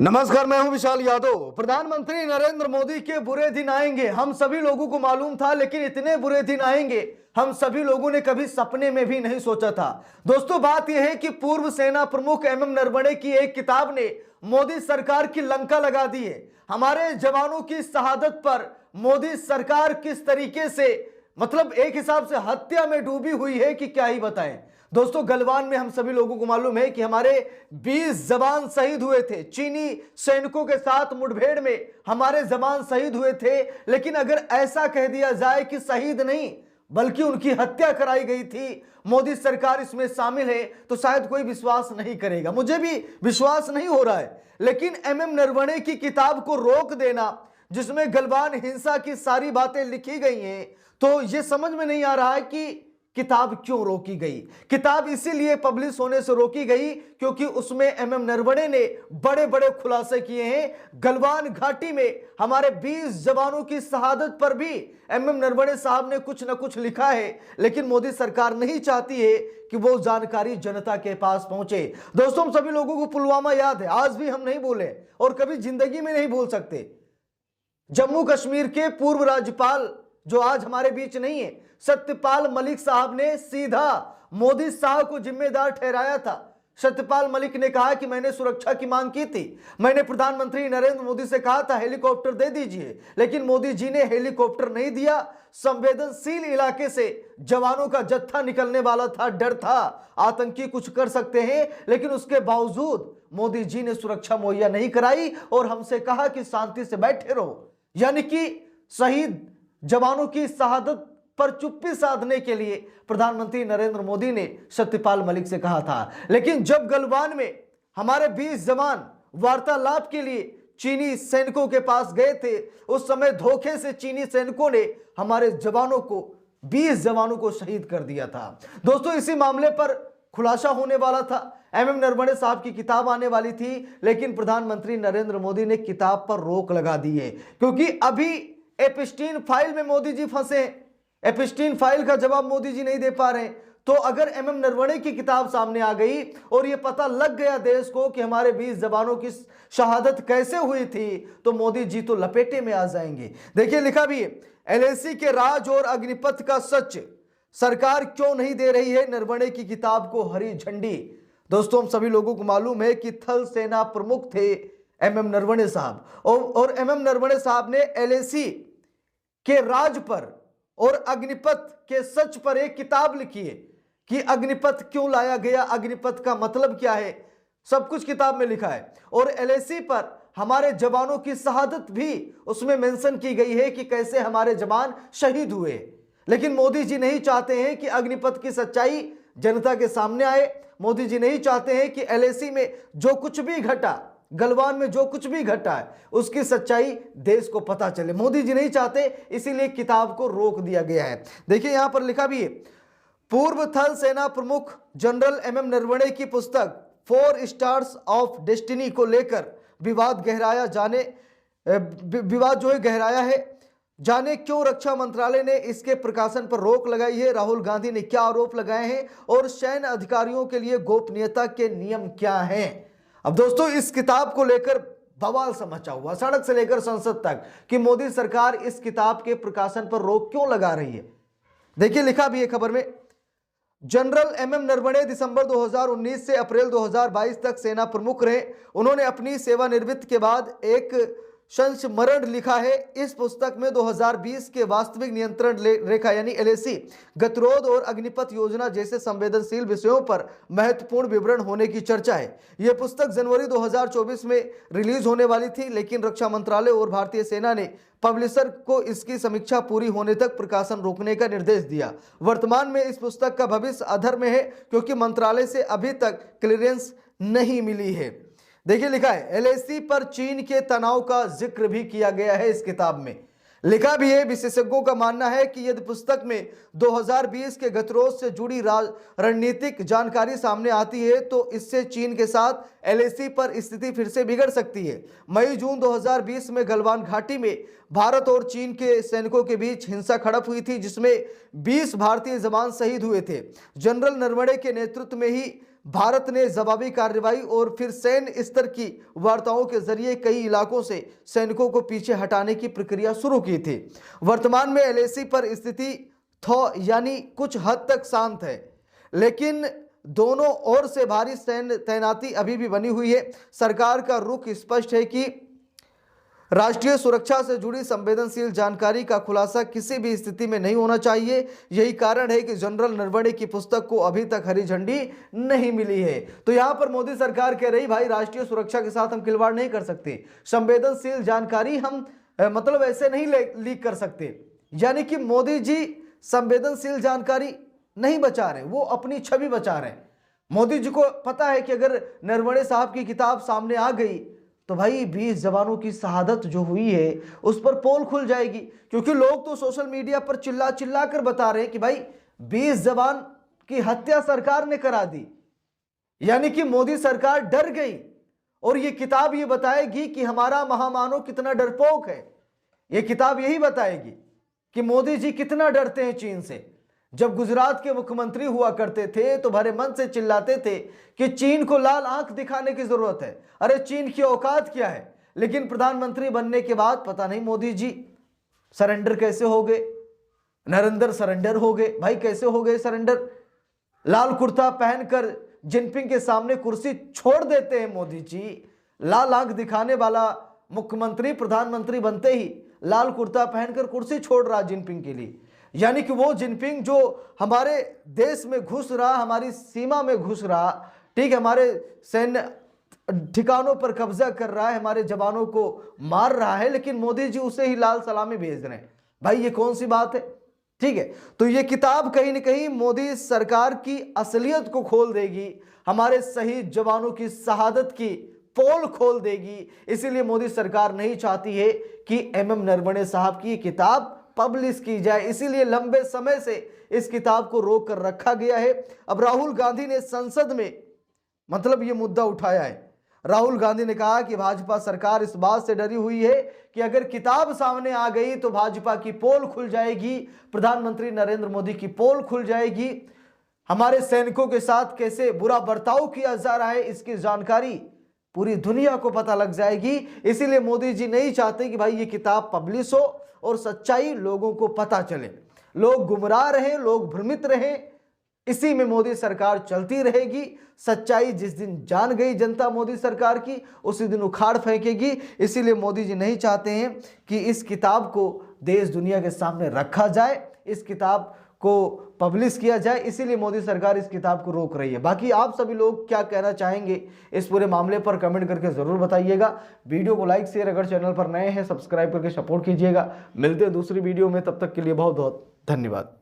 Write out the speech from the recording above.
नमस्कार, मैं हूं विशाल यादव। प्रधानमंत्री नरेंद्र मोदी के बुरे दिन आएंगे, हम सभी लोगों को मालूम था, लेकिन इतने बुरे दिन आएंगे हम सभी लोगों ने कभी सपने में भी नहीं सोचा था। दोस्तों, बात यह है कि पूर्व सेना प्रमुख एमएम नरवणे की एक किताब ने मोदी सरकार की लंका लगा दी है। हमारे जवानों की शहादत पर मोदी सरकार किस तरीके से मतलब एक हिसाब से हत्या में डूबी हुई है कि क्या ही बताएं। दोस्तों, गलवान में हम सभी लोगों को मालूम है कि हमारे 20 जवान शहीद हुए थे। चीनी सैनिकों के साथ मुठभेड़ में हमारे जवान शहीद हुए थे, लेकिन अगर ऐसा कह दिया जाए कि शहीद नहीं बल्कि उनकी हत्या कराई गई थी, मोदी सरकार इसमें शामिल है, तो शायद कोई विश्वास नहीं करेगा। मुझे भी विश्वास नहीं हो रहा है। लेकिन एमएम नरवणे की किताब को रोक देना, जिसमें गलवान हिंसा की सारी बातें लिखी गई हैं, तो यह समझ में नहीं आ रहा है कि किताब क्यों रोकी गई। किताब इसीलिए पब्लिश होने से रोकी गई क्योंकि उसमें एमएम नरवणे ने बड़े बड़े खुलासे किए हैं। गलवान घाटी में हमारे 20 जवानों की शहादत पर भी एमएम नरवणे साहब ने कुछ न कुछ लिखा है, लेकिन मोदी सरकार नहीं चाहती है कि वो जानकारी जनता के पास पहुंचे। दोस्तों, हम सभी लोगों को पुलवामा याद है, आज भी हम नहीं भूले और कभी जिंदगी में नहीं भूल सकते। जम्मू कश्मीर के पूर्व राज्यपाल जो आज हमारे बीच नहीं है, सत्यपाल मलिक साहब ने सीधा मोदी साहब को जिम्मेदार ठहराया था। सत्यपाल मलिक ने कहा कि मैंने सुरक्षा की मांग की थी, मैंने प्रधानमंत्री नरेंद्र मोदी से कहा था हेलीकॉप्टर दे दीजिए, लेकिन मोदी जी ने हेलीकॉप्टर नहीं दिया। संवेदनशील इलाके से जवानों का जत्था निकलने वाला था, डर था आतंकी कुछ कर सकते हैं, लेकिन उसके बावजूद मोदी जी ने सुरक्षा मुहैया नहीं कराई और हमसे कहा कि शांति से बैठे रहो। यानी कि शहीद जवानों की शहादत पर चुप्पी साधने के लिए प्रधानमंत्री नरेंद्र मोदी ने सत्यपाल मलिक से कहा था। लेकिन जब गलवान में हमारे 20 जवान वार्तालाप के लिए चीनी सैनिकों के पास गए थे, उस समय धोखे से चीनी सैनिकों ने हमारे जवानों को 20 जवानों को शहीद कर दिया था। दोस्तों, इसी मामले पर खुलासा होने वाला था, एमएम नरवणे साहब की किताब आने वाली थी, लेकिन प्रधानमंत्री नरेंद्र मोदी ने किताब पर रोक लगा दी है क्योंकि अभी एप्स्टीन फाइल में मोदी जी फंसे हैं। एप्स्टीन फाइल का जवाब मोदी जी नहीं दे पा रहे। तो अगर एमएम नरवणे की किताब सामने आ गई और यह पता लग गया देश को कि हमारे 20 जवानों की शहादत कैसे हुई थी, तो मोदी जी तो लपेटे में आ जाएंगे। देखिए, लिखा भी है, एलएसी के राज और अग्निपथ का सच, सरकार क्यों नहीं दे रही है नरवणे की किताब को हरी झंडी। दोस्तों, हम सभी लोगों को मालूम है कि थल सेना प्रमुख थे एमएम नरवणे साहब, और एमएम नरवणे साहब ने एलएसी के राज पर और अग्निपथ के सच पर एक किताब लिखी है कि अग्निपथ क्यों लाया गया, अग्निपथ का मतलब क्या है, सब कुछ किताब में लिखा है। और एलएसी पर हमारे जवानों की शहादत भी उसमें मेंशन की गई है कि कैसे हमारे जवान शहीद हुए। लेकिन मोदी जी नहीं चाहते हैं कि अग्निपथ की सच्चाई जनता के सामने आए। मोदी जी नहीं चाहते हैं कि एलएसी में जो कुछ भी घटा, गलवान में जो कुछ भी घटा है, उसकी सच्चाई देश को पता चले। मोदी जी नहीं चाहते, इसीलिए किताब को रोक दिया गया है। देखिए, यहां पर लिखा भी है, पूर्व थल सेना प्रमुख जनरल एमएम नरवणे की पुस्तक 4 स्टार्स ऑफ डेस्टिनी को लेकर विवाद गहराया है। जाने क्यों रक्षा मंत्रालय ने इसके प्रकाशन पर रोक लगाई है, राहुल गांधी ने क्या आरोप लगाए हैं और सैन्य अधिकारियों के लिए गोपनीयता के नियम क्या हैं। अब दोस्तों, इस किताब को लेकर बवाल सा मचा हुआ, सड़क से लेकर संसद तक, कि मोदी सरकार इस किताब के प्रकाशन पर रोक क्यों लगा रही है। देखिए, लिखा भी है खबर में, जनरल एमएम नरवणे दिसंबर 2019 से अप्रैल 2022 तक सेना प्रमुख रहे। उन्होंने अपनी सेवानिवृत्ति के बाद एक संस्मरण लिखा है। इस पुस्तक में 2020 के वास्तविक नियंत्रण रेखा यानी एलएसी, गतिरोध और अग्निपथ योजना जैसे संवेदनशील विषयों पर महत्वपूर्ण विवरण होने की चर्चा है। यह पुस्तक जनवरी 2024 में रिलीज होने वाली थी, लेकिन रक्षा मंत्रालय और भारतीय सेना ने पब्लिशर को इसकी समीक्षा पूरी होने तक प्रकाशन रोकने का निर्देश दिया। वर्तमान में इस पुस्तक का भविष्य अधर में है क्योंकि मंत्रालय से अभी तक क्लियरेंस नहीं मिली है। देखिए, लिखा है, एलएसी पर चीन के तनाव का जिक्र भी किया गया है इस किताब में। लिखा भी है, विशेषज्ञों का मानना है कि यदि पुस्तक में 2020 के गतिरोध से जुड़ी रणनीतिक जानकारी सामने आती है तो इससे चीन के साथ एलएसी पर स्थिति फिर से बिगड़ सकती है। मई-जून 2020 में गलवान घाटी में भारत और चीन के सैनिकों के बीच हिंसा झड़प हुई थी, जिसमें 20 भारतीय जवान शहीद हुए थे। जनरल नरवणे के नेतृत्व में ही भारत ने जवाबी कार्रवाई और फिर सैन्य स्तर की वार्ताओं के जरिए कई इलाकों से सैनिकों को पीछे हटाने की प्रक्रिया शुरू की थी। वर्तमान में एलएसी पर स्थिति यानी कुछ हद तक शांत है, लेकिन दोनों ओर से भारी सैन्य तैनाती अभी भी बनी हुई है। सरकार का रुख स्पष्ट है कि राष्ट्रीय सुरक्षा से जुड़ी संवेदनशील जानकारी का खुलासा किसी भी स्थिति में नहीं होना चाहिए। यही कारण है कि जनरल नरवणे की पुस्तक को अभी तक हरी झंडी नहीं मिली है। तो यहां पर मोदी सरकार कह रही, भाई राष्ट्रीय सुरक्षा के साथ हम खिलवाड़ नहीं कर सकते, संवेदनशील जानकारी हम मतलब ऐसे नहीं लीक कर सकते। यानी कि मोदी जी संवेदनशील जानकारी नहीं बचा रहे, वो अपनी छवि बचा रहे हैं। मोदी जी को पता है कि अगर नरवणे साहब की किताब सामने आ गई तो भाई 20 जवानों की शहादत जो हुई है उस पर पोल खुल जाएगी, क्योंकि लोग तो सोशल मीडिया पर चिल्ला चिल्ला कर बता रहे हैं कि भाई 20 जवान की हत्या सरकार ने करा दी। यानी कि मोदी सरकार डर गई और ये किताब ये बताएगी कि हमारा महामानव कितना डरपोक है। ये किताब यही बताएगी कि मोदी जी कितना डरते हैं चीन से। जब गुजरात के मुख्यमंत्री हुआ करते थे तो भरे मन से चिल्लाते थे कि चीन को लाल आंख दिखाने की जरूरत है, अरे चीन की औकात क्या है। लेकिन प्रधानमंत्री बनने के बाद पता नहीं मोदी जी सरेंडर कैसे हो गए, नरेंद्र सरेंडर हो गए। भाई कैसे हो गए सरेंडर? लाल कुर्ता पहनकर जिनपिंग के सामने कुर्सी छोड़ देते हैं मोदी जी। लाल आंख दिखाने वाला मुख्यमंत्री प्रधानमंत्री बनते ही लाल कुर्ता पहनकर कुर्सी छोड़ रहा जिनपिंग के लिए। यानी कि वो जिनपिंग जो हमारे देश में घुस रहा, हमारी सीमा में घुस रहा, ठीक है, हमारे सैन्य ठिकानों पर कब्जा कर रहा है, हमारे जवानों को मार रहा है, लेकिन मोदी जी उसे ही लाल सलामी भेज रहे हैं। भाई ये कौन सी बात है? ठीक है, तो ये किताब कहीं ना कहीं मोदी सरकार की असलियत को खोल देगी, हमारे शहीद जवानों की शहादत की पोल खोल देगी। इसीलिए मोदी सरकार नहीं चाहती है कि एमएम नरवणे साहब की किताब पब्लिश की जाए, इसीलिए लंबे समय से इस किताब को रोक कर रखा गया है। अब राहुल गांधी ने संसद में मतलब ये मुद्दा उठाया है। राहुल गांधी ने कहा कि भाजपा सरकार इस बात से डरी हुई है कि अगर किताब सामने आ गई तो भाजपा की पोल खुल जाएगी, प्रधानमंत्री नरेंद्र मोदी की पोल खुल जाएगी, हमारे सैनिकों के साथ कैसे बुरा बर्ताव किया जा रहा है इसकी जानकारी पूरी दुनिया को पता लग जाएगी। इसीलिए मोदी जी नहीं चाहते कि भाई ये किताब पब्लिश हो और सच्चाई लोगों को पता चले, लोग गुमराह रहें, लोग भ्रमित रहें। इसी में मोदी सरकार चलती रहेगी। सच्चाई जिस दिन जान गई जनता मोदी सरकार की, उसी दिन उखाड़ फेंकेगी। इसीलिए मोदी जी नहीं चाहते हैं कि इस किताब को देश दुनिया के सामने रखा जाए, इस किताब को पब्लिश किया जाए। इसीलिए मोदी सरकार इस किताब को रोक रही है। बाकी आप सभी लोग क्या कहना चाहेंगे इस पूरे मामले पर कमेंट करके जरूर बताइएगा। वीडियो को लाइक शेयर, अगर चैनल पर नए हैं सब्सक्राइब करके सपोर्ट कीजिएगा। मिलते हैं दूसरी वीडियो में, तब तक के लिए बहुत बहुत धन्यवाद।